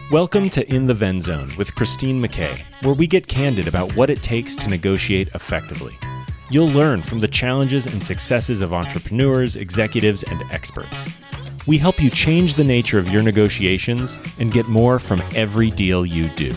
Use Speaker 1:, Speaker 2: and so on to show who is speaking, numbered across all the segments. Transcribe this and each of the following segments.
Speaker 1: Welcome to In the Ven Zone with Christine McKay, where we get candid about what it takes to negotiate effectively. You'll learn from the challenges and successes of entrepreneurs, executives, and experts. We help you change the nature of your negotiations and get more from every deal you do.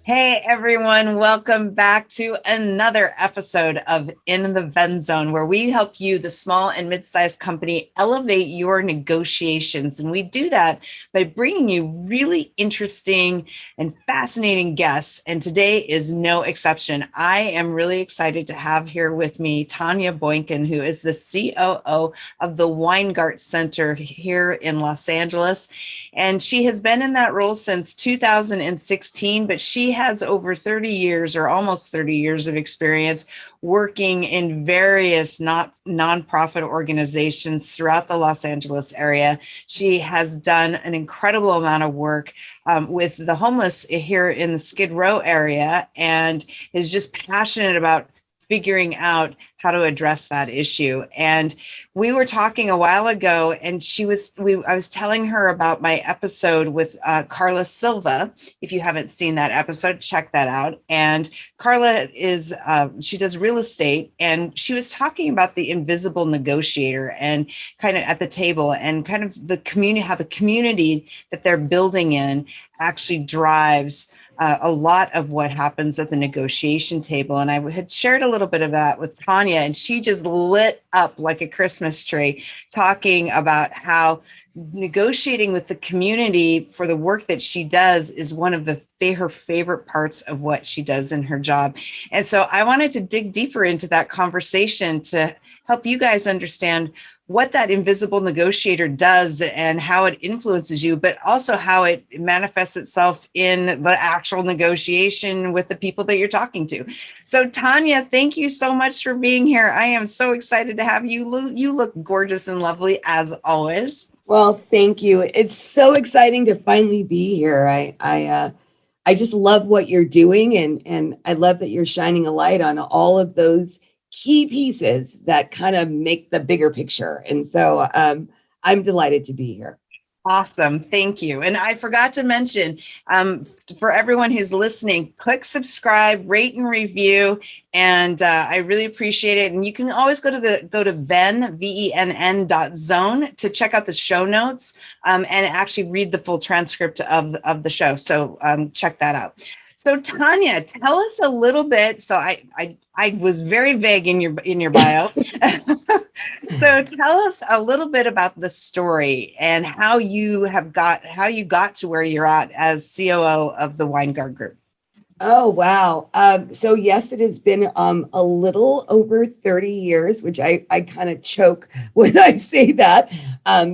Speaker 2: Hey everyone, welcome back to another episode of In the Ven Zone, where we help you, the small and mid-sized company, elevate your negotiations. And we do that by bringing you really interesting and fascinating guests. And today is no exception. I am really excited to have here with me Tonja Boykin, who is the COO of the Weingart Center here in Los Angeles. And she has been in that role since 2016, but she has over 30 years or almost 30 years of experience working in various nonprofit organizations throughout the Los Angeles area. She has done an incredible amount of work with the homeless here in the Skid Row area and is just passionate about figuring out how to address that issue. And we were talking a while ago, and I was telling her about my episode with Carla Silva. If you haven't seen that episode, check that out. And Carla she does real estate, and she was talking about the invisible negotiator and kind of at the table and kind of the community, how the community that they're building in actually drives a lot of what happens at the negotiation table. And I had shared a little bit of that with Tonja, and she just lit up like a Christmas tree, talking about how negotiating with the community for the work that she does is one of her favorite parts of what she does in her job. And so I wanted to dig deeper into that conversation to help you guys understand what that invisible negotiator does and how it influences you, but also how it manifests itself in the actual negotiation with the people that you're talking to. So Tonja, thank you so much for being here. I am so excited to have you. You look gorgeous and lovely as always.
Speaker 3: Well, thank you. It's so exciting to finally be here. I just love what you're doing, and I love that you're shining a light on all of those key pieces that kind of make the bigger picture. And so I'm delighted to be here.
Speaker 2: Awesome. Thank you. And I forgot to mention, for everyone who's listening, click subscribe, rate and review. And I really appreciate it. And you can always go to venn.zone to check out the show notes and actually read the full transcript of the show. So check that out. So Tonja, tell us a little bit. So I was very vague in your bio. So tell us a little bit about the story and how you got to where you're at as COO of the Weingart Group.
Speaker 3: Oh, wow. So yes, it has been a little over 30 years, which I kind of choke when I say that.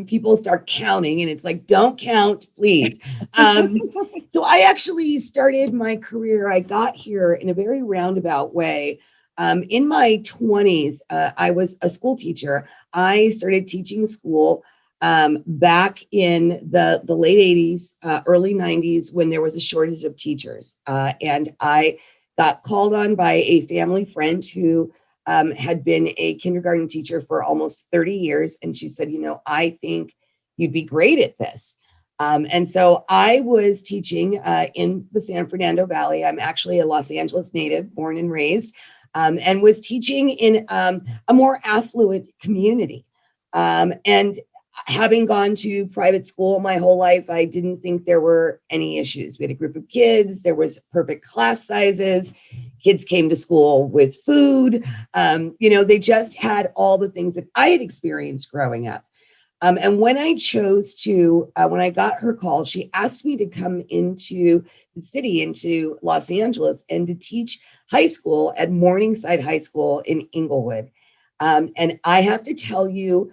Speaker 3: People start counting and it's like, don't count, please. So I actually started my career. I got here in a very roundabout way. In my 20s, I was a school teacher. I started teaching school back in the late 80s, early 90s, when there was a shortage of teachers. And I got called on by a family friend who had been a kindergarten teacher for almost 30 years. And she said, I think you'd be great at this. And so I was teaching in the San Fernando Valley. I'm actually a Los Angeles native, born and raised, and was teaching in a more affluent community. And having gone to private school my whole life, I didn't think there were any issues. We had a group of kids. There was perfect class sizes. Kids came to school with food. They just had all the things that I had experienced growing up. And when I when I got her call, she asked me to come into the city, into Los Angeles, and to teach high school at Morningside High School in Inglewood. And I have to tell you,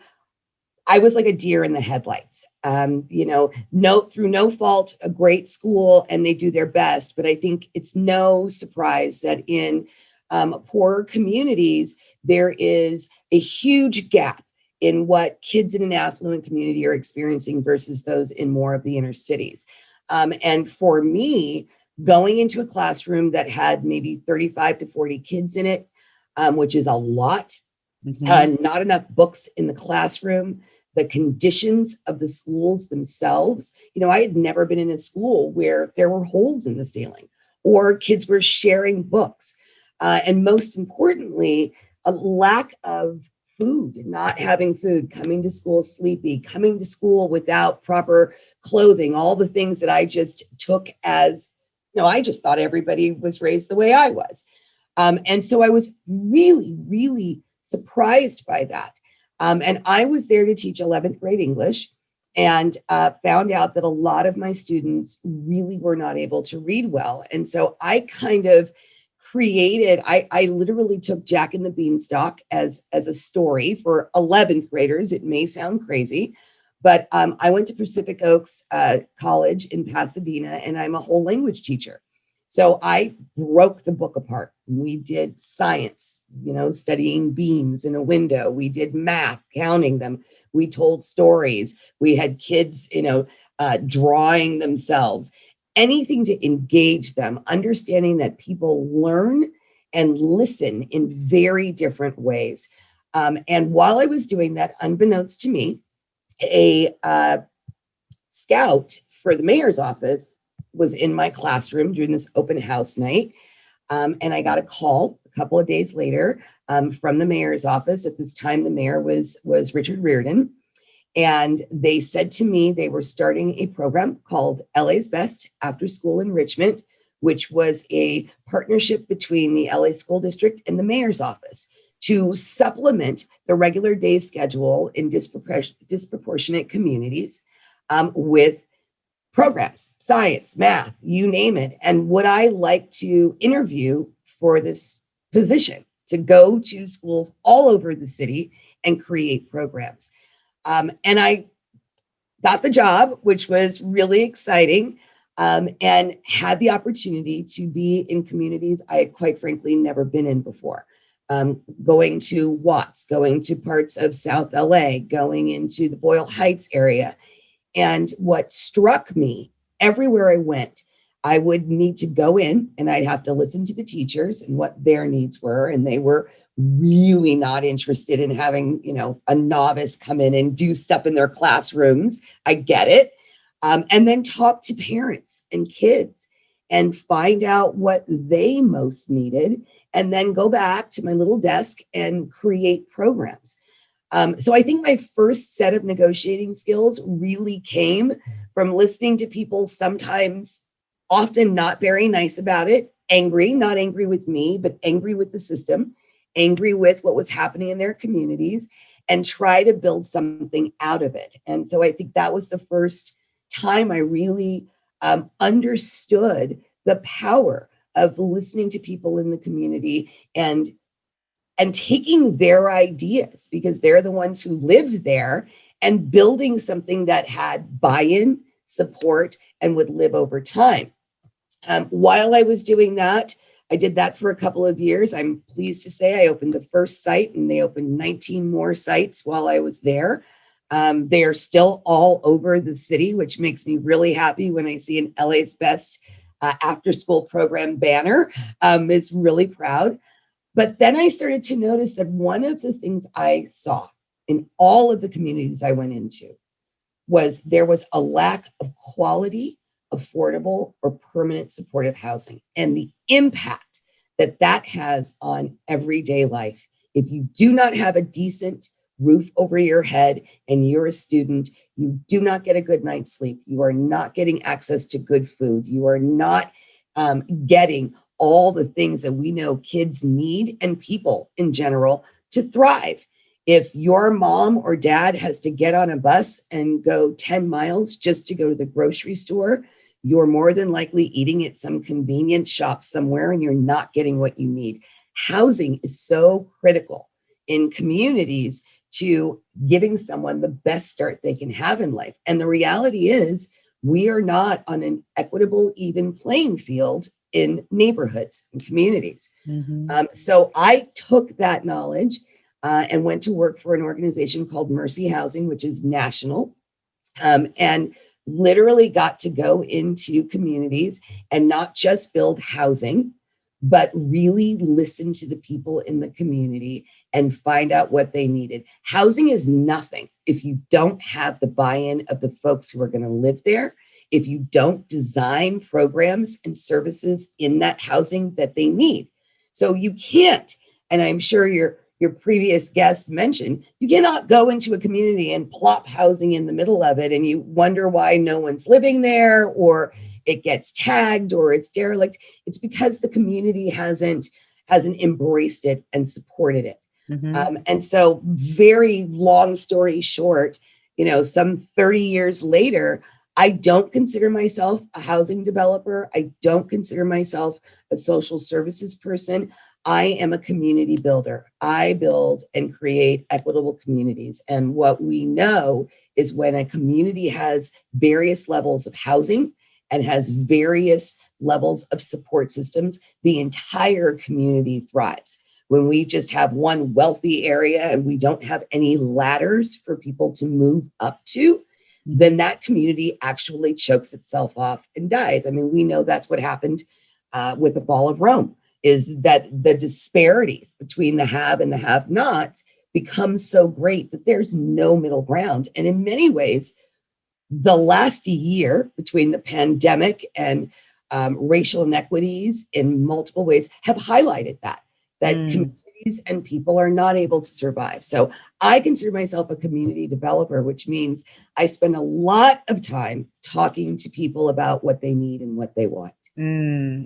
Speaker 3: I was like a deer in the headlights. Through no fault, a great school, and they do their best. But I think it's no surprise that in poorer communities, there is a huge gap in what kids in an affluent community are experiencing versus those in more of the inner cities. And for me, going into a classroom that had maybe 35 to 40 kids in it, which is a lot, not enough books in the classroom, the conditions of the schools themselves. I had never been in a school where there were holes in the ceiling or kids were sharing books. And most importantly, a lack of food, not having food, coming to school sleepy, coming to school without proper clothing, all the things that I just took as, I just thought everybody was raised the way I was. And so I was really, really surprised by that. And I was there to teach 11th grade English and found out that a lot of my students really were not able to read well. And so I kind of I literally took Jack and the Beanstalk as a story for 11th graders. It may sound crazy, but I went to Pacific Oaks College in Pasadena, and I'm a whole language teacher. So I broke the book apart. We did science, studying beans in a window. We did math, counting them. We told stories. We had kids, drawing themselves. Anything to engage them, understanding that people learn and listen in very different ways. And while I was doing that, unbeknownst to me, a scout for the mayor's office was in my classroom during this open house night. And I got a call a couple of days later from the mayor's office. At this time, the mayor was Richard Reardon. And they said to me they were starting a program called LA's Best After School Enrichment, which was a partnership between the LA School District and the mayor's office to supplement the regular day schedule in disproportionate communities with programs, science, math, you name it. And would I like to interview for this position to go to schools all over the city and create programs? And I got the job, which was really exciting, and had the opportunity to be in communities I had quite frankly never been in before. Going to Watts, going to parts of South LA, going into the Boyle Heights area. And what struck me, everywhere I went, I would need to go in and I'd have to listen to the teachers and what their needs were. And they were really not interested in having, a novice come in and do stuff in their classrooms. I get it. And then talk to parents and kids and find out what they most needed, and then go back to my little desk and create programs. So I think my first set of negotiating skills really came from listening to people, sometimes often not very nice about it, angry, not angry with me, but angry with the system, angry with what was happening in their communities, and try to build something out of it. And so I think that was the first time I really understood the power of listening to people in the community and taking their ideas, because they're the ones who live there, and building something that had buy-in, support, and would live over time. While I was doing that, I did that for a couple of years. I'm pleased to say I opened the first site, and they opened 19 more sites while I was there. They are still all over the city, which makes me really happy when I see an LA's Best after school program banner. It's really proud. But then I started to notice that one of the things I saw in all of the communities I went into was there was a lack of quality, affordable, or permanent supportive housing, and the impact that that has on everyday life. If you do not have a decent roof over your head and you're a student, you do not get a good night's sleep. You are not getting access to good food. You are not getting all the things that we know kids need, and people in general, to thrive. If your mom or dad has to get on a bus and go 10 miles just to go to the grocery store, you're more than likely eating at some convenience shop somewhere and you're not getting what you need. Housing is so critical in communities to giving someone the best start they can have in life. And the reality is, we are not on an equitable, even playing field in neighborhoods and communities.
Speaker 2: Mm-hmm.
Speaker 3: So I took that knowledge and went to work for an organization called Mercy Housing, which is national, and literally got to go into communities and not just build housing, but really listen to the people in the community and find out what they needed. Housing is nothing if you don't have the buy-in of the folks who are going to live there, if you don't design programs and services in that housing that they need. So you can't, and I'm sure your previous guest mentioned, you cannot go into a community and plop housing in the middle of it and you wonder why no one's living there, or it gets tagged, or it's derelict. It's because the community hasn't embraced it and supported it. And so, very long story short, some 30 years later, I don't consider myself a housing developer. I don't consider myself a social services person. I am a community builder. I build and create equitable communities. And what we know is when a community has various levels of housing and has various levels of support systems, the entire community thrives. When we just have one wealthy area and we don't have any ladders for people to move up to, then that community actually chokes itself off and dies. I mean, we know that's what happened with the fall of Rome, is that the disparities between the have and the have-nots become so great that there's no middle ground. And in many ways, the last year between the pandemic and racial inequities in multiple ways have highlighted that communities and people are not able to survive. So I consider myself a community developer, which means I spend a lot of time talking to people about what they need and what they want.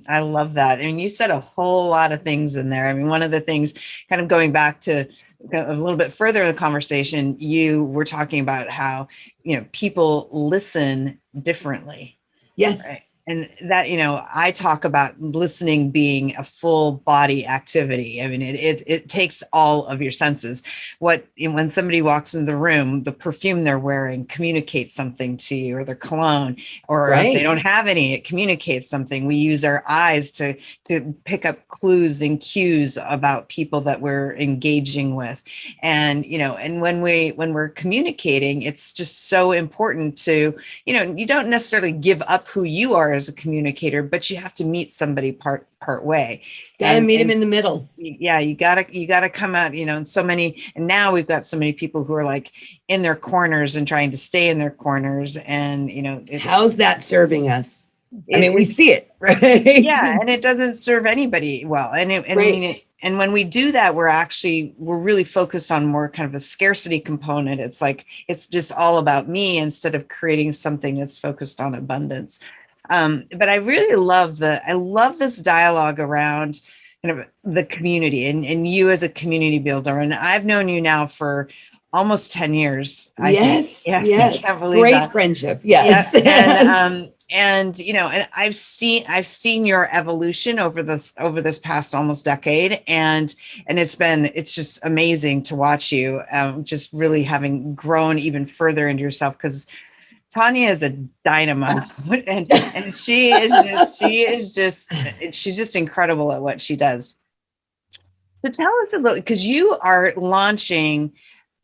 Speaker 2: I love that. I mean, you said a whole lot of things in there. I mean, one of the things, kind of going back to a little bit further in the conversation, you were talking about how, people listen differently.
Speaker 3: Yes.
Speaker 2: Right? And that, I talk about listening being a full body activity. I mean, it takes all of your senses. When somebody walks in the room, the perfume they're wearing communicates something to you, or their cologne, or if they don't have any, it communicates something. We use our eyes to pick up clues and cues about people that we're engaging with. And, and when we're communicating, it's just so important to, you don't necessarily give up who you are as a communicator, but you have to meet somebody part way.
Speaker 3: Gotta meet them in the middle.
Speaker 2: Yeah, you gotta come out, and now we've got so many people who are like in their corners and trying to stay in their corners. And,
Speaker 3: how's that serving us? I mean, we see it, right?
Speaker 2: Yeah, and it doesn't serve anybody well. And when we do that, we're really focused on more kind of a scarcity component. It's like, it's just all about me instead of creating something that's focused on abundance. But I really love this dialogue around kind of the community and you as a community builder. And I've known you now for almost 10 years.
Speaker 3: Yes.
Speaker 2: I can't believe
Speaker 3: Great
Speaker 2: that.
Speaker 3: Friendship. Yes.
Speaker 2: Yeah. And I've seen your evolution over this past almost decade, and it's just amazing to watch you, just really having grown even further into yourself, because Tonja is a dynamo, and she's just incredible at what she does. So tell us a little, because you are launching,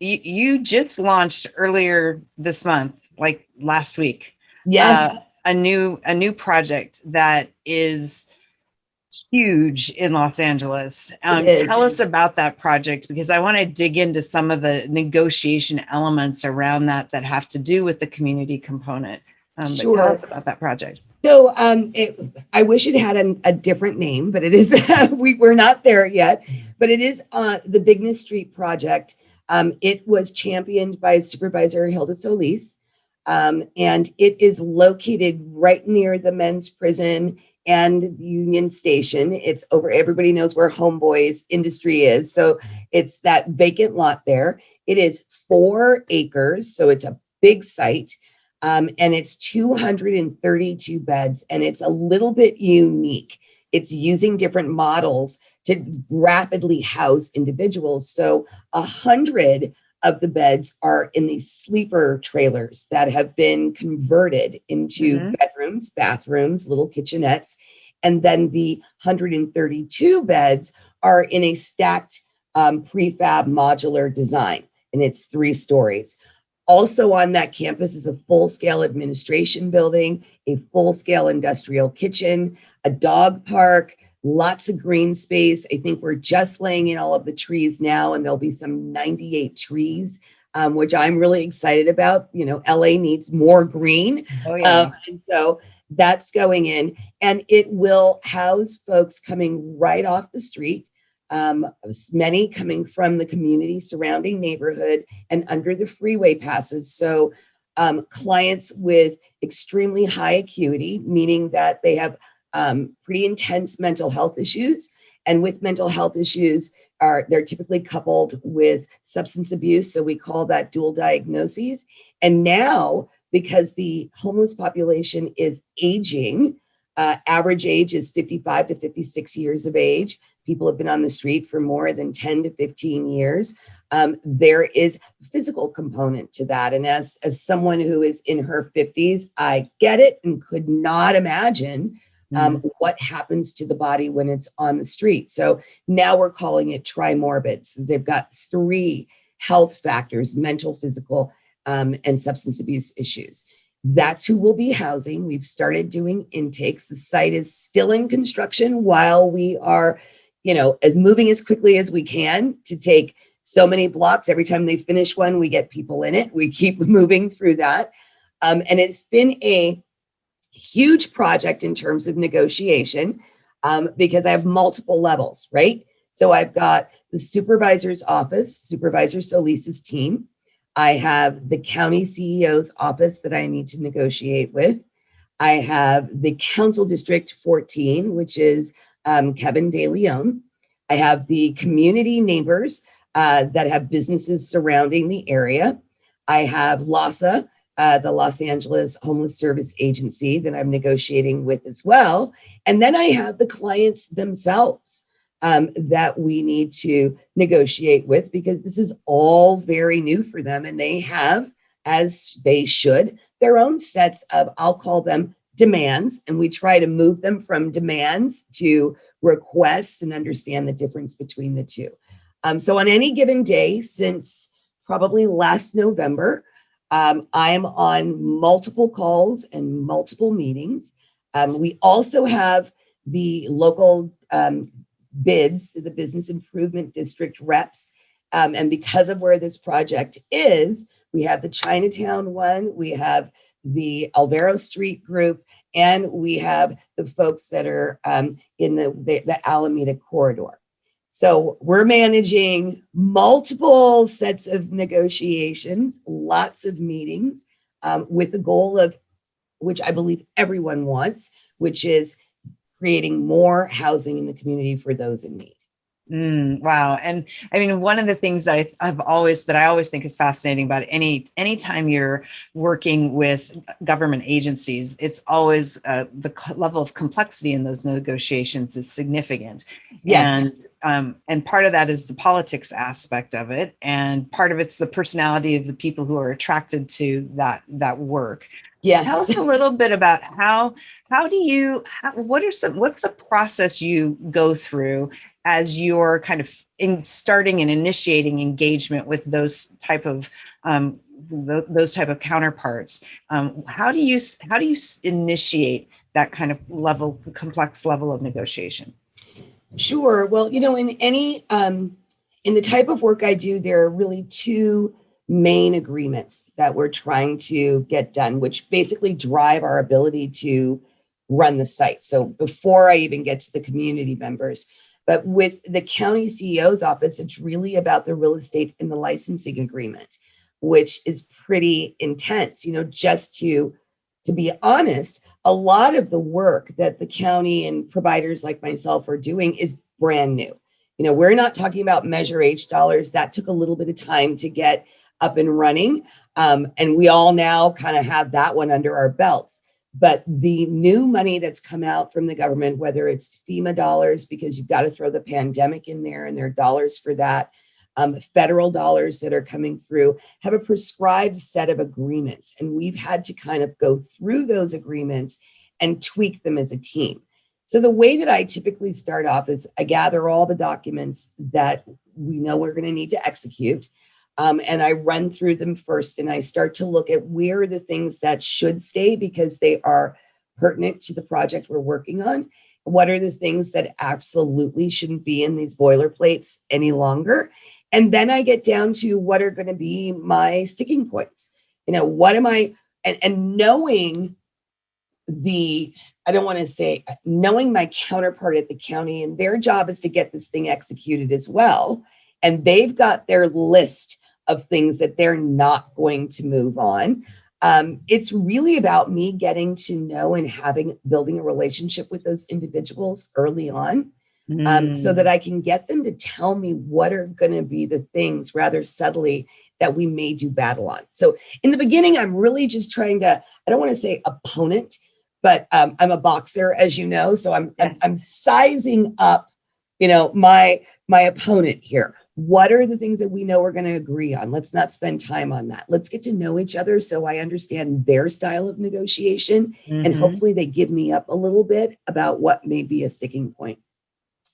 Speaker 2: you just launched earlier this month, like last week.
Speaker 3: Yes.
Speaker 2: A new project that is huge in Los Angeles. Tell us about that project, because I want to dig into some of the negotiation elements around that have to do with the community component.
Speaker 3: Sure.
Speaker 2: But tell us about that project.
Speaker 3: So I wish it had a different name, but it is, we're not there yet, but it is the Bigness Street Project. It was championed by Supervisor Hilda Solis. And it is located right near the men's prison and Union Station. It's over, everybody knows where Homeboys Industry is. So it's that vacant lot there. It is 4 acres. So it's a big site. And it's 232 beds, and it's a little bit unique. It's using different models to rapidly house individuals. So 100 of the beds are in these sleeper trailers that have been converted into bedrooms, bathrooms, little kitchenettes. And then the 132 beds are in a stacked prefab modular design, and it's 3 stories. Also on that campus is a full-scale administration building, a full-scale industrial kitchen, a dog park, lots of green space. I think we're just laying in all of the trees now, and there'll be some 98 trees, which I'm really excited about. You know, LA needs more green.
Speaker 2: Oh, yeah.
Speaker 3: And so that's going in, and it will house folks coming right off the street. Many coming from the community surrounding neighborhood and under the freeway passes. So clients with extremely high acuity, meaning that they have pretty intense mental health issues. And with mental health issues, they're typically coupled with substance abuse. So we call that dual diagnoses. And now, because the homeless population is aging, average age is 55 to 56 years of age. People have been on the street for more than 10 to 15 years. There is a physical component to that. And as someone who is in her 50s, I get it and could not imagine what happens to the body when it's on the street. So now we're calling it trimorbid. So they've got 3 health factors: mental, physical, and substance abuse issues. That's who we'll be housing. We've started doing intakes. The site is still in construction while we are, moving as quickly as we can to take so many blocks. Every time they finish one, we get people in it. We keep moving through that. And it's been a huge project in terms of negotiation because I have multiple levels, right? So I've got the supervisor's office, Supervisor Solis's team. I have the county CEO's office that I need to negotiate with. I have the Council District 14, which is Kevin De Leon. I have the community neighbors that have businesses surrounding the area. I have LAHSA, the Los Angeles Homeless Service Agency, that I'm negotiating with as well. And then I have the clients themselves that we need to negotiate with, because this is all very new for them. And they have, as they should, their own sets of, I'll call them demands. And we try to move them from demands to requests and understand the difference between the two. So on any given day, since probably last November, I am on multiple calls and multiple meetings. We also have the local bids, the Business Improvement District reps. And because of where this project is, we have the Chinatown one, we have the Alvaro Street group, and we have the folks that are in the Alameda corridor. So we're managing multiple sets of negotiations, lots of meetings, with the goal of, which I believe everyone wants, which is creating more housing in the community for those in need.
Speaker 2: Wow. And I mean, one of the things that I always think is fascinating about anytime you're working with government agencies, it's always the level of complexity in those negotiations is significant.
Speaker 3: Yes.
Speaker 2: And part of that is the politics aspect of it. And part of it's the personality of the people who are attracted to that work.
Speaker 3: Yes.
Speaker 2: Tell us a little bit about what's the process you go through as you're kind of starting and initiating engagement with those type of counterparts. How do you initiate that kind of complex level of negotiation?
Speaker 3: Sure. Well, in the type of work I do, there are really 2 main agreements that we're trying to get done, which basically drive our ability to run the site. So before I even get to the community members, but with the county CEO's office, it's really about the real estate and the licensing agreement, which is pretty intense. Just to be honest, a lot of the work that the county and providers like myself are doing is brand new. We're not talking about Measure H dollars. That took a little bit of time to get up and running. And we all now kind of have that one under our belts. But the new money that's come out from the government, whether it's FEMA dollars, because you've got to throw the pandemic in there and there are dollars for that, federal dollars that are coming through, have a prescribed set of agreements. And we've had to kind of go through those agreements and tweak them as a team. So the way that I typically start off is I gather all the documents that we know we're going to need to execute. And I run through them first, and I start to look at where are the things that should stay because they are pertinent to the project we're working on. What are the things that absolutely shouldn't be in these boilerplates any longer? And then I get down to what are going to be my sticking points. What am I, and knowing I don't want to say, knowing my counterpart at the county, and their job is to get this thing executed as well. And they've got their list of things that they're not going to move on. It's really about me getting to know and building a relationship with those individuals early on, so that I can get them to tell me what are going to be the things rather subtly that we may do battle on. So in the beginning, I'm really just trying to, I don't want to say opponent, but I'm a boxer, as you know, so I'm sizing up, my opponent here. What are the things that we know we're going to agree on? Let's not spend time on that. Let's get to know each other so I understand their style of negotiation, and hopefully they give me up a little bit about what may be a sticking point.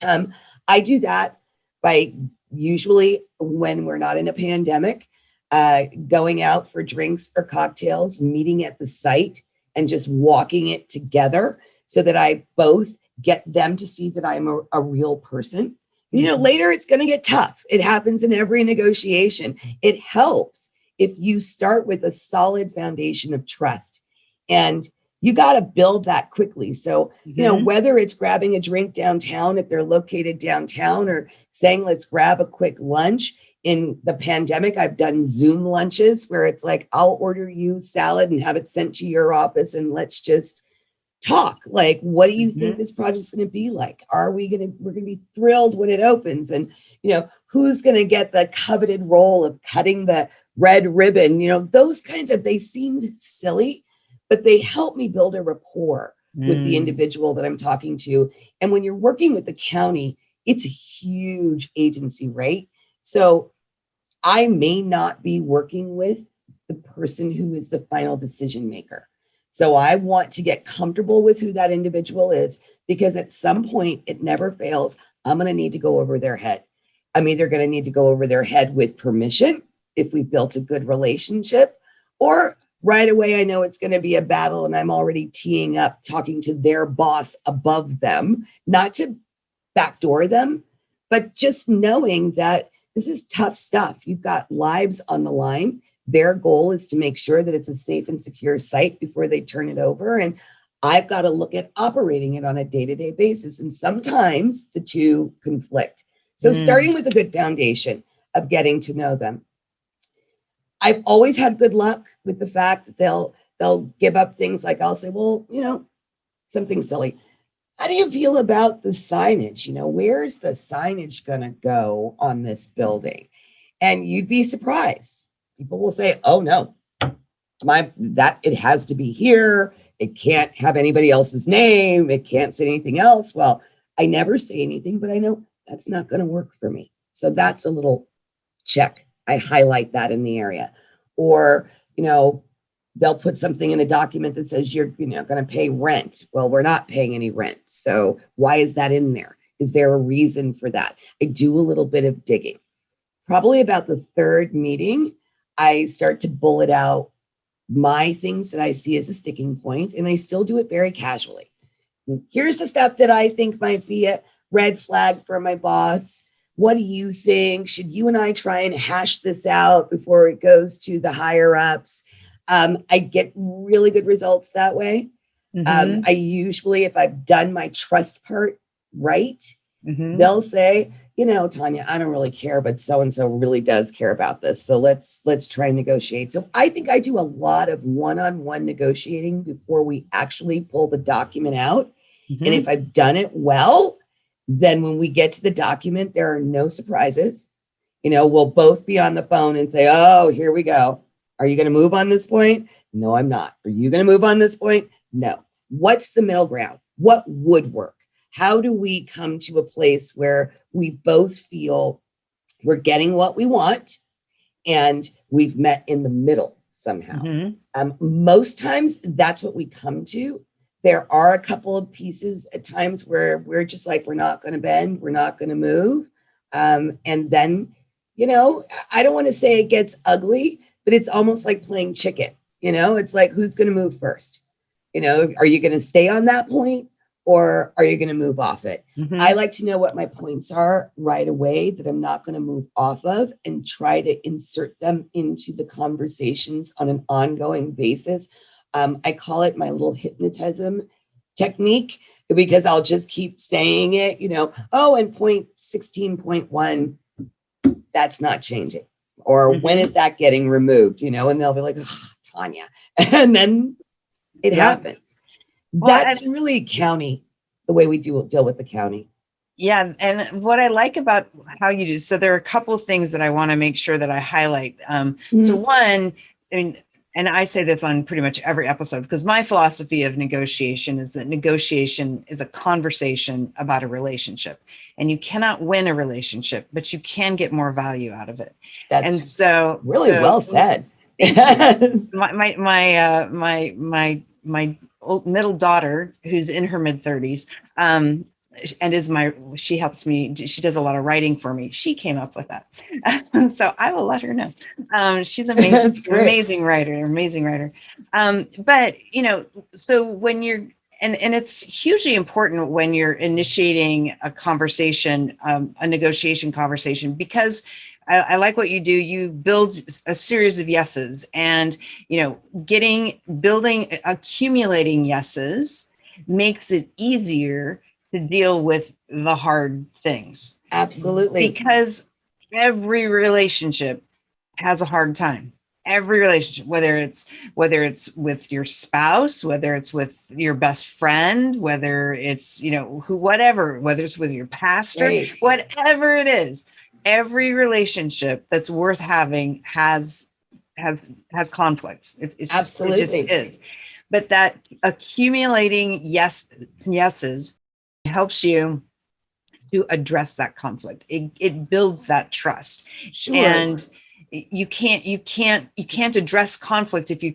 Speaker 3: I do that by usually, when we're not in a pandemic, going out for drinks or cocktails, meeting at the site, and just walking it together so that I both get them to see that I'm a real person. Later it's going to get tough. It happens in every negotiation. It helps if you start with a solid foundation of trust, and you got to build that quickly. So, whether it's grabbing a drink downtown, if they're located downtown, or saying, let's grab a quick lunch. In the pandemic, I've done Zoom lunches where it's like, I'll order you salad and have it sent to your office, and let's just talk. Like, what do you think this project's going to be like? We're going to be thrilled when it opens. And, who's going to get the coveted role of cutting the red ribbon? Those kinds of, they seem silly, but they help me build a rapport with the individual that I'm talking to. And when you're working with the county, it's a huge agency, right? So I may not be working with the person who is the final decision maker. So I want to get comfortable with who that individual is, because at some point, it never fails, I'm going to need to go over their head. I'm either going to need to go over their head with permission, if we built a good relationship, or right away, I know it's going to be a battle, and I'm already teeing up, talking to their boss above them, not to backdoor them, but just knowing that this is tough stuff. You've got lives on the line. Their goal is to make sure that it's a safe and secure site before they turn it over. And I've got to look at operating it on a day-to-day basis. And sometimes the two conflict. So starting with a good foundation of getting to know them. I've always had good luck with the fact that they'll give up things like, I'll say, well, something silly. How do you feel about the signage? Where's the signage going to go on this building? And you'd be surprised. People will say, oh no, it has to be here. It can't have anybody else's name. It can't say anything else. Well, I never say anything, but I know that's not going to work for me. So that's a little check. I highlight that in the area. Or, they'll put something in the document that says you're going to pay rent. Well, we're not paying any rent. So why is that in there? Is there a reason for that? I do a little bit of digging. Probably about the third meeting, I start to bullet out my things that I see as a sticking point, and I still do it very casually. Here's the stuff that I think might be a red flag for my boss. What do you think? Should you and I try and hash this out before it goes to the higher ups? I get really good results that way. I usually, if I've done my trust part right, they'll say, Tonja, I don't really care, but so-and-so really does care about this. So let's try and negotiate. So I think I do a lot of one-on-one negotiating before we actually pull the document out. And if I've done it well, then when we get to the document, there are no surprises. We'll both be on the phone and say, oh, here we go. Are you going to move on this point? No, I'm not. Are you going to move on this point? No. What's the middle ground? What would work? How do we come to a place where we both feel we're getting what we want and we've met in the middle somehow? Most times that's what we come to. There are a couple of pieces at times where we're just like, we're not going to bend, we're not going to move. And then, I don't want to say it gets ugly, but it's almost like playing chicken. It's like, who's going to move first? Are you going to stay on that point? or are you going to move off it?
Speaker 2: Mhm.
Speaker 3: I like to know what my points are right away that I'm not going to move off of, and try to insert them into the conversations on an ongoing basis. I call it my little hypnotism technique, because I'll just keep saying it, oh, and point 16.1, that's not changing. Or when is that getting removed? And they'll be like, oh, Tonja. And then it happens.
Speaker 2: Well,
Speaker 3: That's really county, the way we deal with the county.
Speaker 2: Yeah. And what I like about how you do, so there are a couple of things that I want to make sure that I highlight. So one, and I say this on pretty much every episode, because my philosophy of negotiation is that negotiation is a conversation about a relationship, and you cannot win a relationship, but you can get more value out of it.
Speaker 3: That's
Speaker 2: and so
Speaker 3: really well said.
Speaker 2: My middle daughter, who's in her mid 30s, and she helps me. She does a lot of writing for me. She came up with that. So I will let her know. She's amazing, amazing writer. But, so when you're, and it's hugely important when you're initiating a conversation, a negotiation conversation, because I like what you do. You build a series of yeses, and, accumulating yeses makes it easier to deal with the hard things.
Speaker 3: Absolutely.
Speaker 2: Because every relationship has a hard time. Every relationship, whether it's with your spouse, whether it's with your best friend, whether it's, whether it's with your pastor, right, whatever it is, every relationship that's worth having has conflict. It's absolutely, it just is. But that accumulating yeses helps you to address that conflict. It builds that trust. Sure. And you can't address conflict if you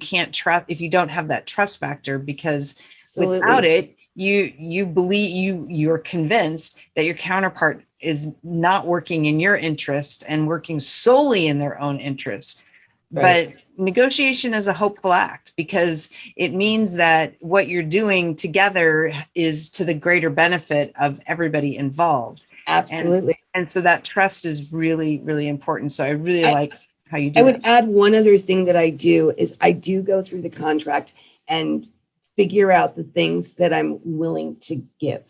Speaker 2: don't have that trust factor, because absolutely, without it, you're convinced that your counterpart is not working in your interest and working solely in their own interest. Right. But negotiation is a hopeful act, because it means that what you're doing together is to the greater benefit of everybody involved.
Speaker 3: Absolutely.
Speaker 2: And so that trust is really, really important. So I really like how you do it.
Speaker 3: I would add one other thing that I do is I do go through the contract and figure out the things that I'm willing to give,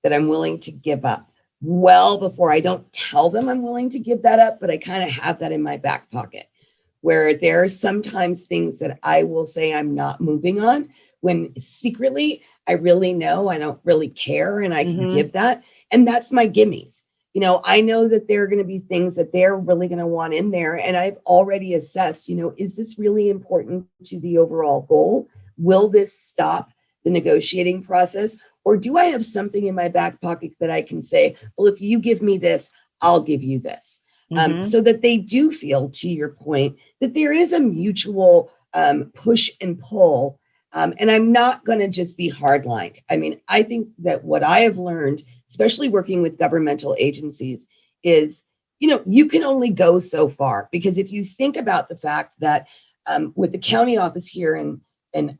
Speaker 3: that I'm willing to give up. Well, before, I don't tell them I'm willing to give that up, but I kind of have that in my back pocket, where there are sometimes things that I will say I'm not moving on, when secretly I really know I don't really care, and I can give that. And that's my gimmies. I know that there are going to be things that they're really going to want in there. And I've already assessed, is this really important to the overall goal? Will this stop the negotiating process? Or do I have something in my back pocket that I can say, well, if you give me this, I'll give you this. So that they do feel, to your point, that there is a mutual push and pull. And I'm not going to just be hardlined. I mean, I think that what I have learned, especially working with governmental agencies, is, you can only go so far. Because if you think about the fact that with the county office here in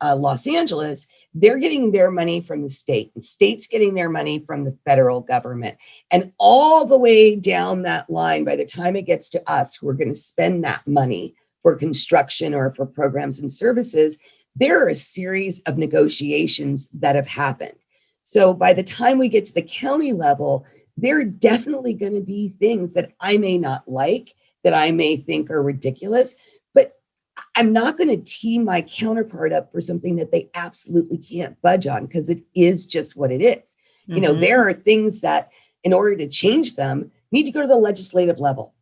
Speaker 3: Los Angeles, they're getting their money from the state. The state's getting their money from the federal government. And all the way down that line, by the time it gets to us, who are going to spend that money for construction or for programs and services, there are a series of negotiations that have happened. So by the time we get to the county level, there are definitely going to be things that I may not like, that I may think are ridiculous, but I'm not going to tee my counterpart up for something that they absolutely can't budge on, because it is just what it is. There are things that, in order to change them, need to go to the legislative level.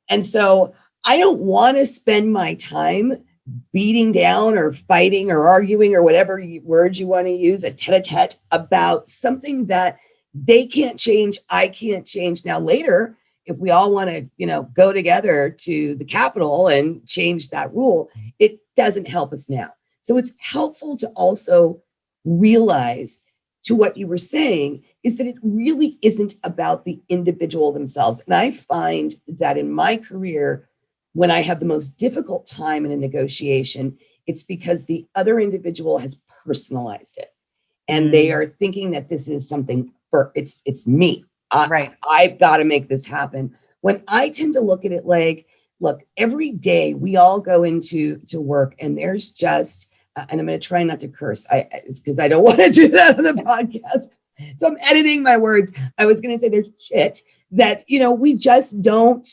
Speaker 3: And so I don't want to spend my time beating down or fighting or arguing or whatever words you want to use, a tete-a-tete, about something that they can't change, I can't change. Now later, if we all want to, go together to the Capitol and change that rule, it doesn't help us now. So it's helpful to also realize, to what you were saying, is that it really isn't about the individual themselves. And I find that in my career, when I have the most difficult time in a negotiation, it's because the other individual has personalized it. and they are thinking that this is something for it's me.
Speaker 2: Right.
Speaker 3: I've got to make this happen. When I tend to look at it like, look, every day we all go into work, and there's just, and I'm going to try not to curse. It's because I don't want to do that on the podcast. So I'm editing my words. I was going to say there's shit that, we just don't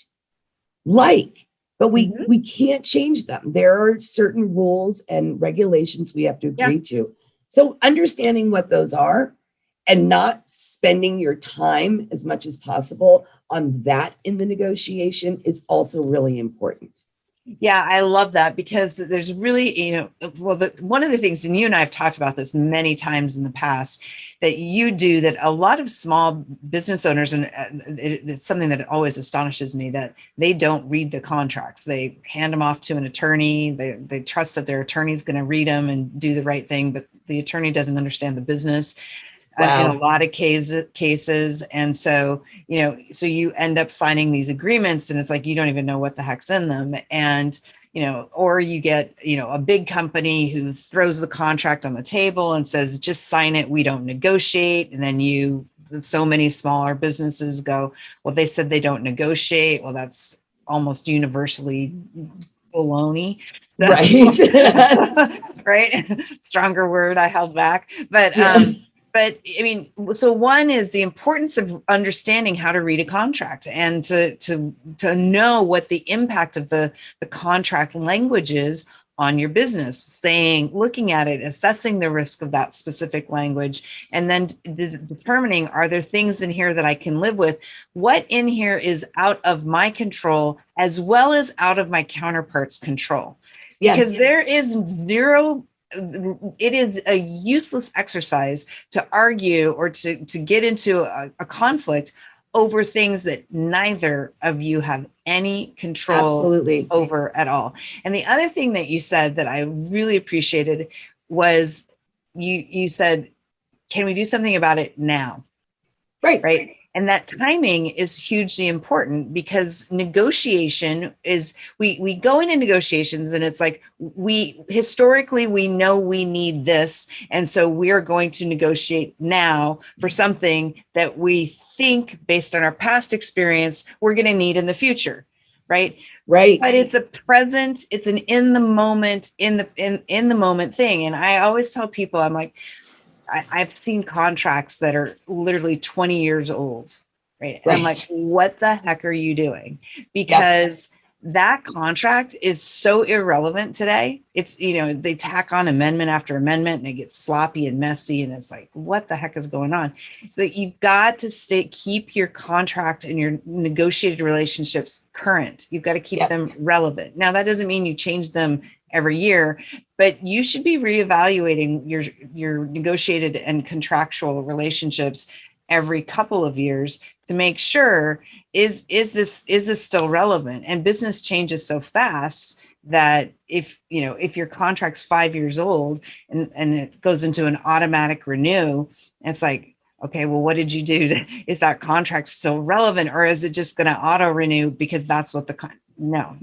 Speaker 3: like, but we can't change them. There are certain rules and regulations we have to agree to. So understanding what those are and not spending your time as much as possible on that in the negotiation is also really important.
Speaker 2: Yeah, I love that, because there's really, one of the things, and you and I have talked about this many times in the past, that you do, that a lot of small business owners, and it's something that always astonishes me, that they don't read the contracts. They hand them off to an attorney. They trust that their attorney is going to read them and do the right thing, but the attorney doesn't understand the business. In a lot of cases. And so, so you end up signing these agreements, and it's like, you don't even know what the heck's in them. And, or you get, a big company who throws the contract on the table and says, just sign it, we don't negotiate. And then so many smaller businesses go, well, they said they don't negotiate. Well, that's almost universally baloney. So,
Speaker 3: right.
Speaker 2: Right. Stronger word, I held back. But, But I mean, so one is the importance of understanding how to read a contract, and to know what the impact of the contract language is on your business, looking at it, assessing the risk of that specific language, and then determining, are there things in here that I can live with? What in here is out of my control, as well as out of my counterpart's control? Because there is zero. It is a useless exercise to argue or to get into a conflict over things that neither of you have any control over at all. And the other thing that you said that I really appreciated was you said, can we do something about it now? Right. And that timing is hugely important, because negotiation is, we go into negotiations and it's like, historically, we know we need this. And so we are going to negotiate now for something that we think, based on our past experience, we're going to need in the future. Right. But it's a present, it's an in the moment thing. And I always tell people, I'm like, I've seen contracts that are literally 20 years old, right? And I'm like, what the heck are you doing? Because that contract is so irrelevant today. It's, they tack on amendment after amendment, and it gets sloppy and messy. And it's like, what the heck is going on? So you've got to keep your contract and your negotiated relationships current. You've got to keep them relevant. Now, that doesn't mean you change them every year, but you should be reevaluating your negotiated and contractual relationships every couple of years to make sure, is this still relevant? And business changes so fast that if your contract's 5 years old and it goes into an automatic renew, it's like, okay, well, what did you do? Is that contract still relevant, or is it just going to auto renew because that's what no,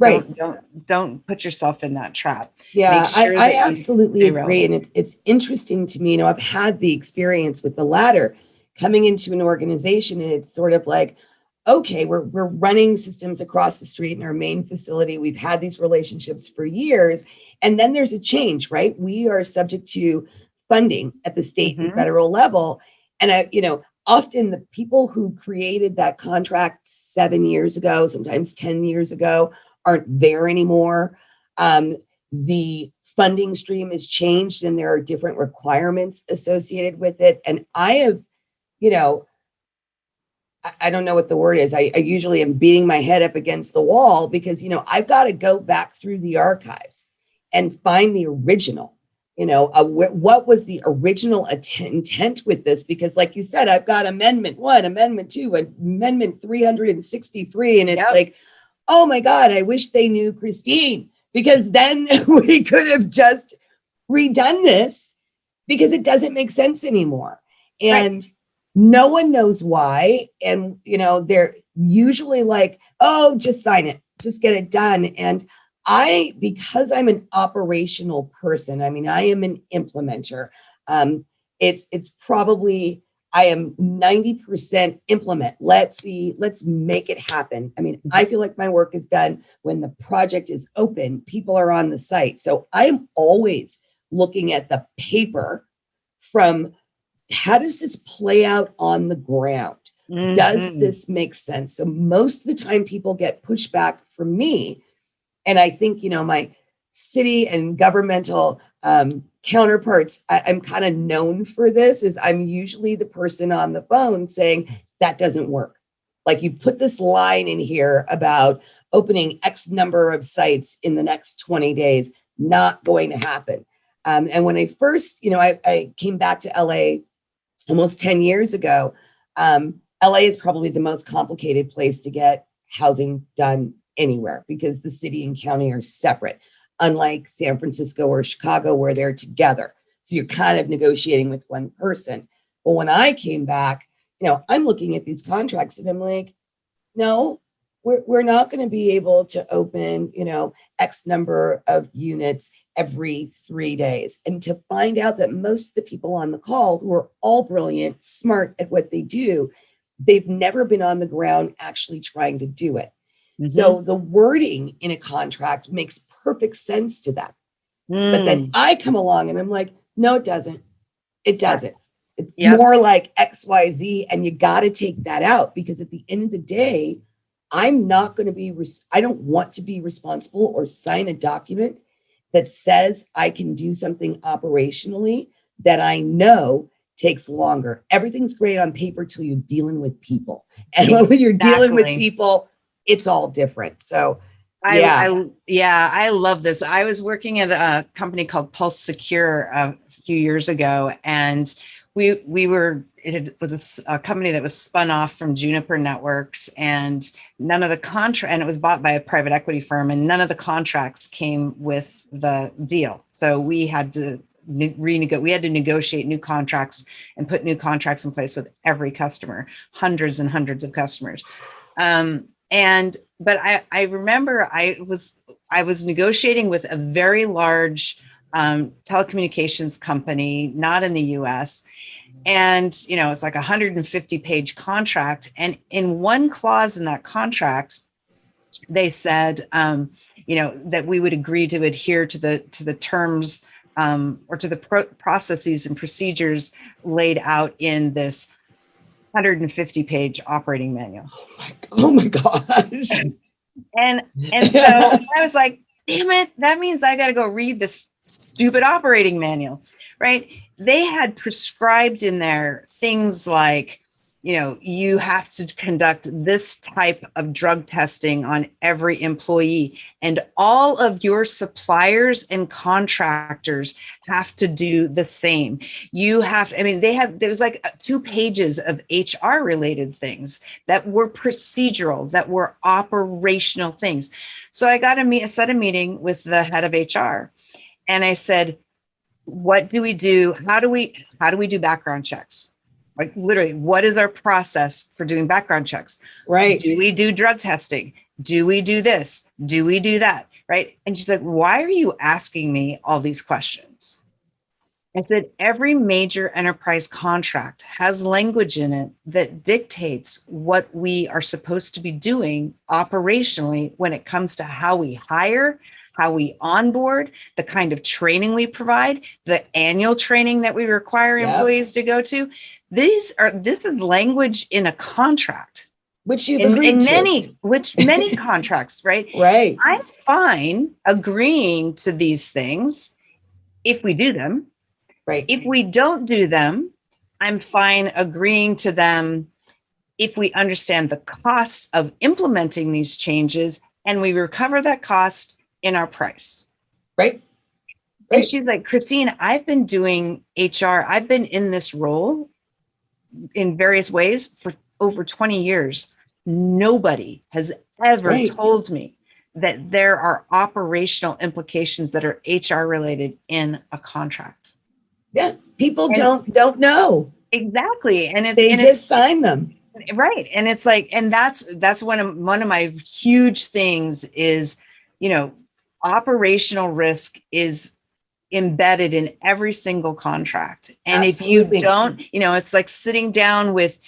Speaker 2: don't put yourself in that trap.
Speaker 3: Yeah, sure I absolutely agree. And it's interesting to me, I've had the experience with the latter, coming into an organization, and it's sort of like, okay, we're running systems across the street in our main facility. We've had these relationships for years. And then there's a change, right? We are subject to funding at the state and federal level. And often the people who created that contract 7 years ago, sometimes 10 years ago, aren't there anymore. The funding stream has changed, and there are different requirements associated with it. And I have, I don't know what the word is. I usually am beating my head up against the wall, because, I've got to go back through the archives and find the original. What was the original intent with this? Because, like you said, I've got Amendment 1, Amendment 2, Amendment 363. And it's like, oh my God, I wish they knew Christine, because then we could have just redone this, because it doesn't make sense anymore. And no one knows why. And, they're usually like, oh, just sign it, just get it done. And because I'm an operational person, I am an implementer. It's probably, I am 90% implement. Let's make it happen. I mean, I feel like my work is done when the project is open, people are on the site. So I'm always looking at the paper from, how does this play out on the ground? Does this make sense? So most of the time people get pushback from me. And I think, my city and governmental counterparts, I'm kind of known for this, is I'm usually the person on the phone saying, that doesn't work. Like, you put this line in here about opening X number of sites in the next 20 days, not going to happen. And when I first, I came back to LA almost 10 years ago, LA is probably the most complicated place to get housing done anywhere, because the city and county are separate, unlike San Francisco or Chicago, where they're together. So you're kind of negotiating with one person. But when I came back, I'm looking at these contracts and I'm like, no, we're not going to be able to open, X number of units every 3 days. And to find out that most of the people on the call, who are all brilliant, smart at what they do, they've never been on the ground actually trying to do it. So the wording in a contract makes perfect sense to them. But then I come along and I'm like, no, it doesn't. It doesn't. It's more like XYZ. And you got to take that out, because at the end of the day, I'm not going to be, I don't want to be responsible or sign a document that says I can do something operationally that I know takes longer. Everything's great on paper till you're dealing with people. And when you're dealing with people, it's all different. So
Speaker 2: I love this. I was working at a company called Pulse Secure a few years ago, and it was a company that was spun off from Juniper Networks, and none of the and it was bought by a private equity firm, and none of the contracts came with the deal. So we had to negotiate new contracts and put new contracts in place with every customer, hundreds and hundreds of customers. But I remember I was negotiating with a very large telecommunications company, not in the US. And, it's like a 150-page contract. And in one clause in that contract, they said, that we would agree to adhere to the terms or to the processes and procedures laid out in this 150-page operating manual.
Speaker 3: Oh my gosh.
Speaker 2: And so I was like, damn it, that means I got to go read this stupid operating manual, right? They had prescribed in there things like, you have to conduct this type of drug testing on every employee, and all of your suppliers and contractors have to do the same. There was like 2 pages of HR related things that were procedural, that were operational things. So I got set a meeting with the head of HR, and I said, what do we do? How do we do background checks? Like, literally, what is our process for doing background checks?
Speaker 3: Right.
Speaker 2: Do we do drug testing? Do we do this? Do we do that? Right. And she's like, why are you asking me all these questions? I said, every major enterprise contract has language in it that dictates what we are supposed to be doing operationally when it comes to how we hire, how we onboard, the kind of training we provide, the annual training that we require employees to go to. This is language in a contract,
Speaker 3: which you've agreed to.
Speaker 2: Many contracts, right?
Speaker 3: Right.
Speaker 2: I'm fine agreeing to these things if we do them.
Speaker 3: Right.
Speaker 2: If we don't do them, I'm fine agreeing to them if we understand the cost of implementing these changes and we recover that cost in our price.
Speaker 3: Right.
Speaker 2: And she's like, Christine, I've been doing HR. I've been in this role in various ways for over 20 years. Nobody has ever told me that there are operational implications that are HR related in a contract.
Speaker 3: Yeah. People don't know.
Speaker 2: Exactly. And
Speaker 3: they just sign them.
Speaker 2: Right. And it's like, and that's one of my huge things is, operational risk is embedded in every single contract. And
Speaker 3: Absolutely.
Speaker 2: if you don't, it's like sitting down with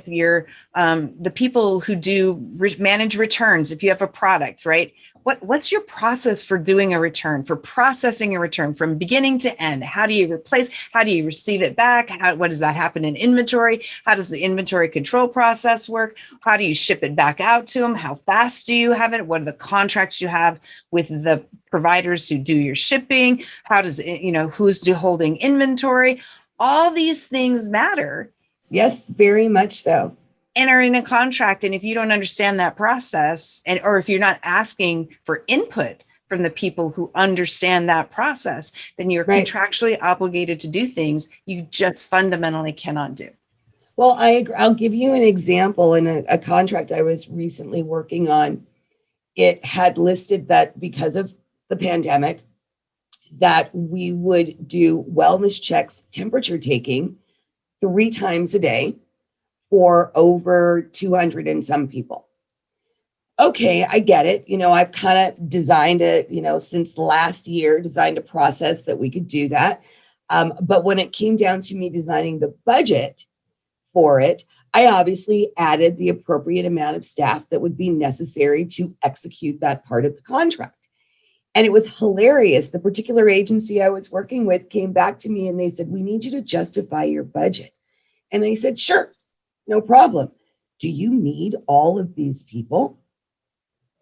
Speaker 2: your the people who manage returns. If you have a product, right? What's your process for doing a return, for processing a return from beginning to end? How do you replace? How do you receive it back? What does that happen in inventory? How does the inventory control process work? How do you ship it back out to them? How fast do you have it? What are the contracts you have with the providers who do your shipping? How does it, who's holding inventory? All these things matter.
Speaker 3: Yes, very much so.
Speaker 2: Entering a contract, and if you don't understand that process, or if you're not asking for input from the people who understand that process, then you're contractually obligated to do things you just fundamentally cannot do.
Speaker 3: Well, I'll give you an example. In a contract I was recently working on, it had listed that because of the pandemic, that we would do wellness checks, temperature taking 3 times a day for over 200 and some people. Okay, I get it. I've kind of designed it, since last year, designed a process that we could do that. But when it came down to me designing the budget for it, I obviously added the appropriate amount of staff that would be necessary to execute that part of the contract. And it was hilarious. The particular agency I was working with came back to me and they said, "We need you to justify your budget." And I said, "Sure. No problem. Do you need all of these people?"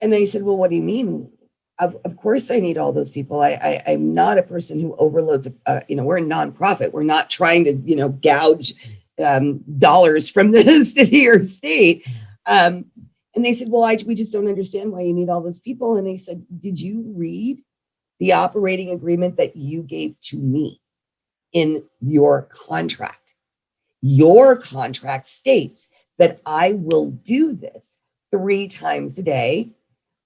Speaker 3: And they said, "Well, what do you mean?" Of course I need all those people. I'm not a person who overloads. We're a nonprofit. We're not trying to, gouge dollars from the city or state. And they said, "Well, we just don't understand why you need all those people." And they said, "Did you read the operating agreement that you gave to me in your contract? Your contract states that I will do this 3 times a day,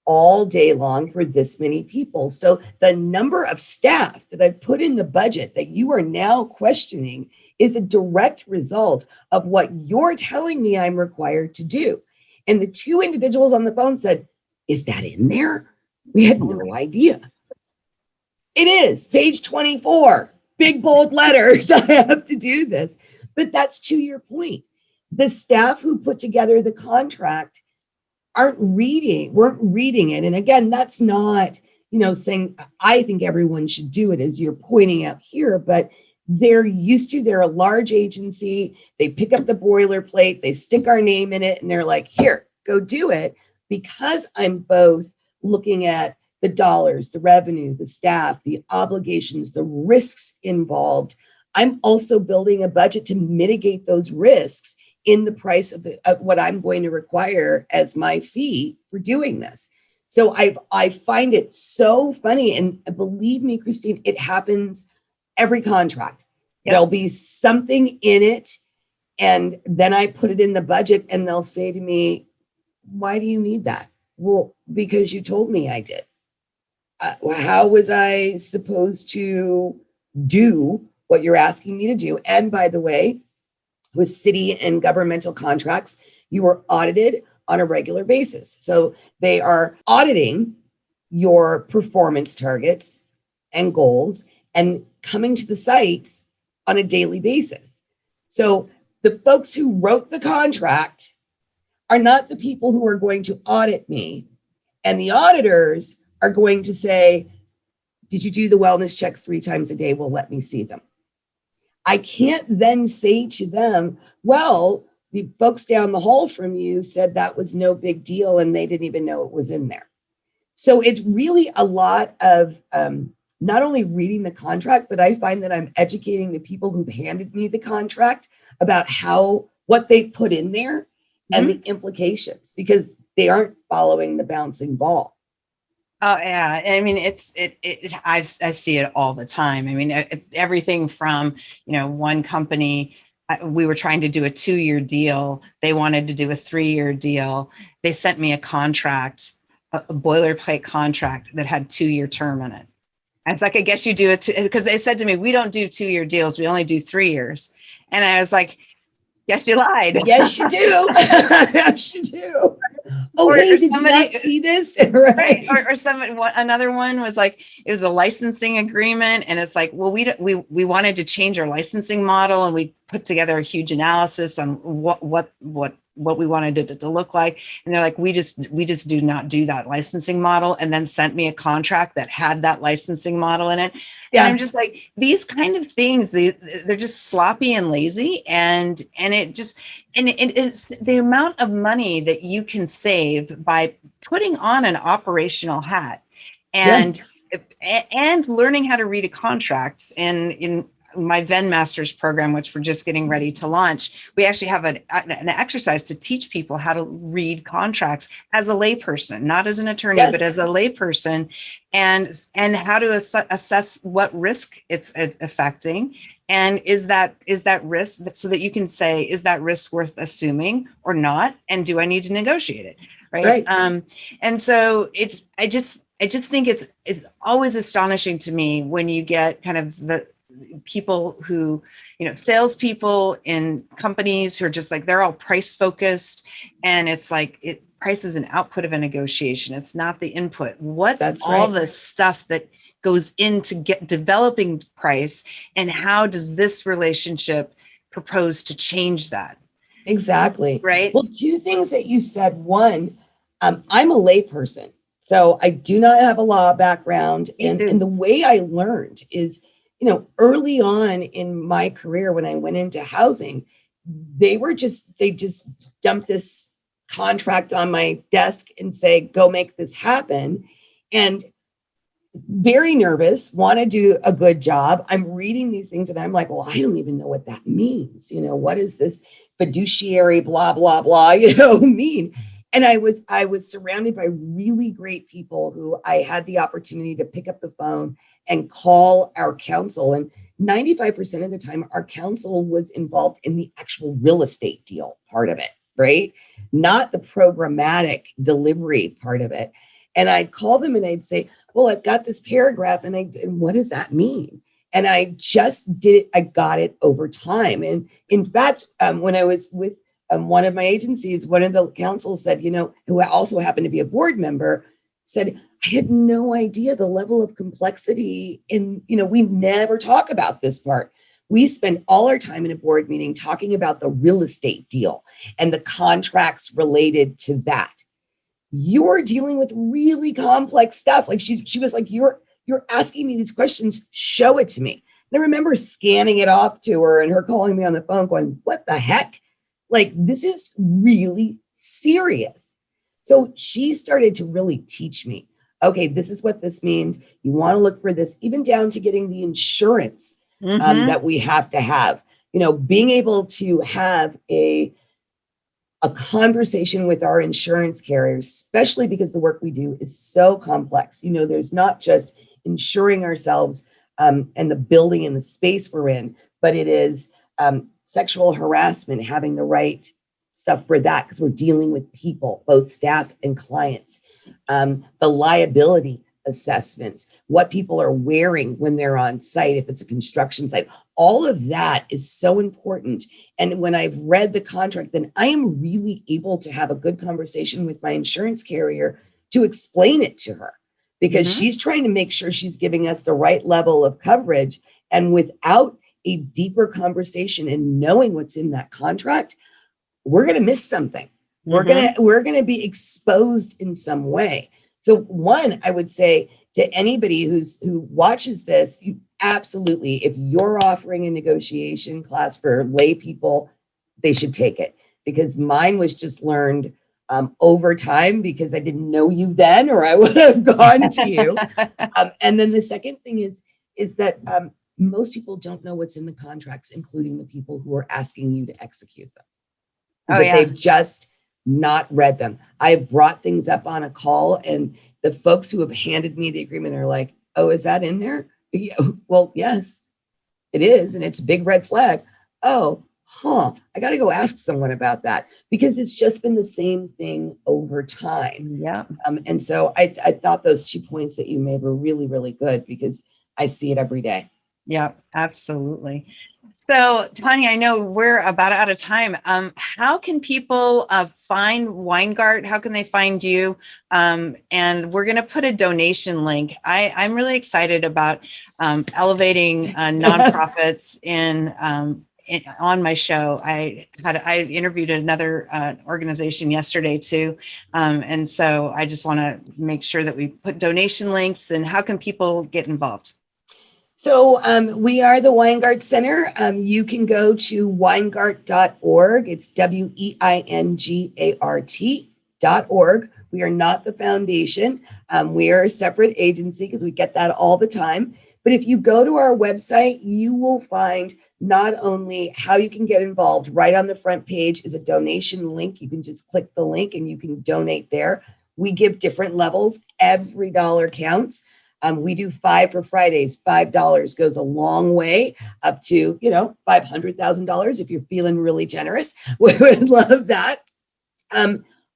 Speaker 3: all day long for this many people. So the number of staff that I put in the budget that you are now questioning is a direct result of what you're telling me I'm required to do." And the 2 individuals on the phone said, "Is that in there? We had no idea." It is page 24, big bold letters. I have to do this. But that's to your point. The staff who put together the contract weren't reading it. And again, that's not, saying I think everyone should do it as you're pointing out here, but they're a large agency. They pick up the boilerplate, they stick our name in it, and they're like, "Here, go do it." Because I'm both looking at the dollars, the revenue, the staff, the obligations, the risks involved, I'm also building a budget to mitigate those risks in the price of what I'm going to require as my fee for doing this. So I find it so funny. And believe me, Christine, it happens every contract. Yep. There'll be something in it. And then I put it in the budget and they'll say to me, "Why do you need that?" "Well, because you told me I did." How was I supposed to do what you're asking me to do? And by the way, with city and governmental contracts, you are audited on a regular basis. So they are auditing your performance targets and goals and coming to the sites on a daily basis. So the folks who wrote the contract are not the people who are going to audit me. And the auditors are going to say, "Did you do the wellness checks 3 times a day? Well, let me see them." I can't then say to them, "Well, the folks down the hall from you said that was no big deal and they didn't even know it was in there." So it's really a lot of not only reading the contract, but I find that I'm educating the people who've handed me the contract about what they put in there and the implications, because they aren't following the bouncing ball.
Speaker 2: Oh yeah, I mean I see it all the time. I mean everything from one company, we were trying to do a 2-year deal. They wanted to do a 3-year deal. They sent me a contract, a boilerplate contract that had 2-year term in it. And it's like, I guess you do it because they said to me, "We don't do 2-year deals. We only do 3 years." And I was like, Yes, you lied.
Speaker 3: Yes, you do. Yes, you do. Oh, hey, did you not see this?
Speaker 2: Right. Or somebody, another one was like, it was a licensing agreement. And it's like, well, we wanted to change our licensing model, and we put together a huge analysis on what we wanted it to look like. And they're like, we just do not do that licensing model. And then sent me a contract that had that licensing model in it. Yeah. And I'm just like, these kind of things, they're just sloppy and lazy. And it's the amount of money that you can save by putting on an operational hat and learning how to read a contract. And in my Venn Masters program, which we're just getting ready to launch, we actually have an exercise to teach people how to read contracts as a layperson, not as an attorney, but as a layperson, and how to assess what risk it's affecting. And is that risk, so that you can say, is that risk worth assuming or not? And do I need to negotiate it? Right. And so I just think it's always astonishing to me when you get kind of the people who, salespeople in companies who are just like, they're all price focused. And it's like, price is an output of a negotiation. It's not the input. What's all the stuff that goes into developing price, and how does this relationship propose to change that?
Speaker 3: Exactly.
Speaker 2: Right.
Speaker 3: Well, two things that you said. One, I'm a layperson, so I do not have a law background. And the way I learned is, early on in my career, when I went into housing, they just dumped this contract on my desk and say, go make this happen. And very nervous, want to do a good job. I'm reading these things and I'm like, well, I don't even know what that means. What is this fiduciary blah, blah, blah, mean? And I was surrounded by really great people who I had the opportunity to pick up the phone and call our counsel. And 95% of the time, our counsel was involved in the actual real estate deal part of it, right? Not the programmatic delivery part of it. And I'd call them and I'd say, well, I've got this paragraph and what does that mean? And I just did it. I got it over time. And in fact, when I was with one of my agencies, one of the counsels said, who also happened to be a board member, said, I had no idea the level of complexity we never talk about this part. We spend all our time in a board meeting talking about the real estate deal and the contracts related to that. You're dealing with really complex stuff. Like she was like, you're asking me these questions, show it to me. And I remember scanning it off to her and her calling me on the phone going, what the heck? Like, this is really serious. So she started to really teach me, okay, this is what this means. You want to look for this, even down to getting the insurance that we have to have, being able to have a conversation with our insurance carriers, especially because the work we do is so complex. There's not just insuring ourselves and the building and the space we're in, but it is sexual harassment, having the right stuff for that, because we're dealing with people, both staff and clients. The liability assessments, what people are wearing when they're on site, if it's a construction site, all of that is so important. And when I've read the contract, then I am really able to have a good conversation with my insurance carrier to explain it to her, because she's trying to make sure she's giving us the right level of coverage. And without a deeper conversation and knowing what's in that contract, we're going to miss something. We're going to be exposed in some way. So one, I would say to anybody who watches this, you absolutely, if you're offering a negotiation class for lay people, they should take it, because mine was just learned over time, because I didn't know you then, or I would have gone to you. And then the second thing is that most people don't know what's in the contracts, including the people who are asking you to execute them. They've just not read them. I've brought things up on a call, and the folks who have handed me the agreement are like, oh, is that in there? Yeah, well, yes, it is. And it's a big red flag. Oh, I got to go ask someone about that, because it's just been the same thing over time.
Speaker 2: Yeah.
Speaker 3: And so I thought those 2 points that you made were really, really good, because I see it every day.
Speaker 2: Yeah, absolutely. So, Tonja, I know we're about out of time. How can people find Weingart? How can they find you? And we're going to put a donation link. I'm really excited about elevating nonprofits on my show. I interviewed another organization yesterday too. And so I just want to make sure that we put donation links. And how can people get involved?
Speaker 3: So we are the Weingart Center. You can go to weingart.org. It's WEINGART.org. We are not the foundation. We are a separate agency because we get that all the time. But if you go to our website, you will find not only how you can get involved. Right on the front page is a donation link. You can just click the link and you can donate there. We give different levels. Every dollar counts. We do 5 for Fridays. $5 goes a long way, up to, $500,000 if you're feeling really generous. We would love that.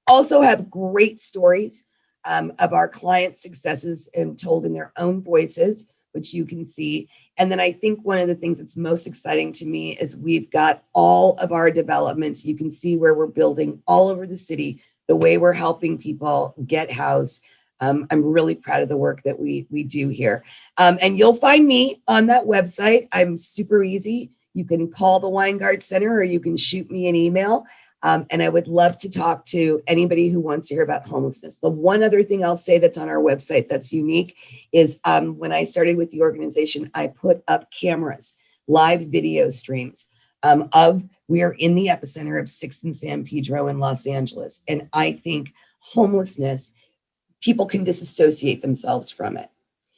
Speaker 3: Also have great stories of our clients' successes and told in their own voices, which you can see. And then I think one of the things that's most exciting to me is we've got all of our developments. You can see where we're building all over the city, the way we're helping people get housed. I'm really proud of the work that we do here. And you'll find me on that website. I'm super easy. You can call the Weingart Center or you can shoot me an email. And I would love to talk to anybody who wants to hear about homelessness. The one other thing I'll say that's on our website that's unique is when I started with the organization, I put up cameras, live video streams we are in the epicenter of 6th and San Pedro in Los Angeles. And I think homelessness, people can disassociate themselves from it.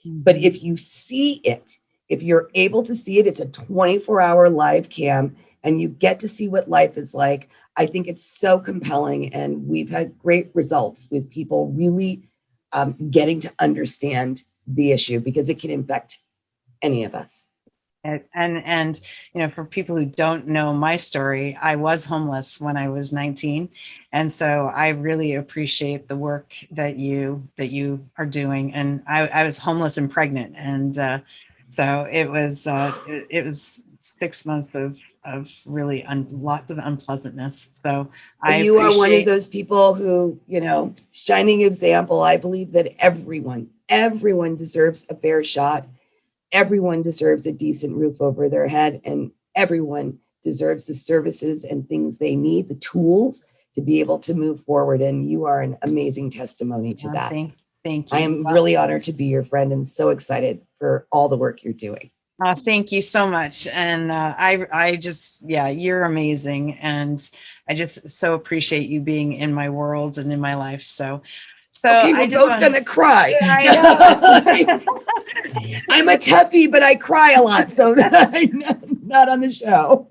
Speaker 3: But if you see it, if you're able to see it, it's a 24-hour live cam and you get to see what life is like. I think it's so compelling. And we've had great results with people really getting to understand the issue because it can affect any of us.
Speaker 2: And for people who don't know my story, I was homeless when I was 19. And so I really appreciate the work that you are doing. And I was homeless and pregnant. And so it was 6 months of really lots of unpleasantness. So
Speaker 3: you are one of those people who, shining example. I believe that everyone deserves a fair shot. Everyone deserves a decent roof over their head, and everyone deserves the services and things they need, the tools to be able to move forward. And you are an amazing testimony to that. Thank you. I am really honored to be your friend and so excited for all the work you're doing.
Speaker 2: Thank you so much. And I just, you're amazing. And I just so appreciate you being in my world and in my life. So
Speaker 3: okay, we're both going to cry.
Speaker 2: Yeah, I know.
Speaker 3: I'm a toughie, but I cry a lot. So not on the show.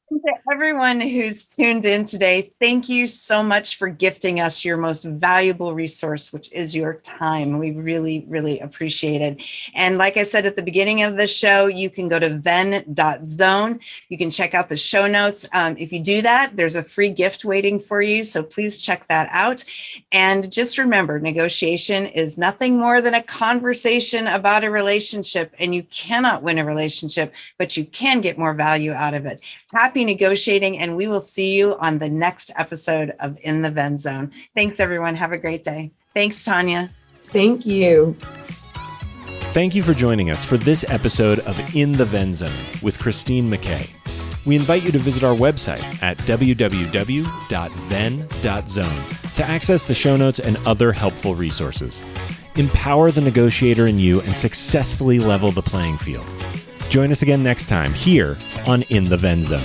Speaker 2: To everyone who's tuned in today, thank you so much for gifting us your most valuable resource, which is your time. We really, really appreciate it. And like I said at the beginning of the show, you can go to ven.zone. You can check out the show notes. If you do that, there's a free gift waiting for you. So please check that out. And just remember, negotiation is nothing more than a conversation about a relationship. And you cannot win a relationship, but you can get more value out of it. Happy negotiating, and we will see you on the next episode of In the Ven Zone. Thanks, everyone. Have a great day. Thanks, Tonja.
Speaker 3: Thank you.
Speaker 1: Thank you for joining us for this episode of In the Ven Zone with Christine McKay. We invite you to visit our website at www.ven.zone to access the show notes and other helpful resources. Empower the negotiator in you and successfully level the playing field. Join us again next time here on In the Ven Zone.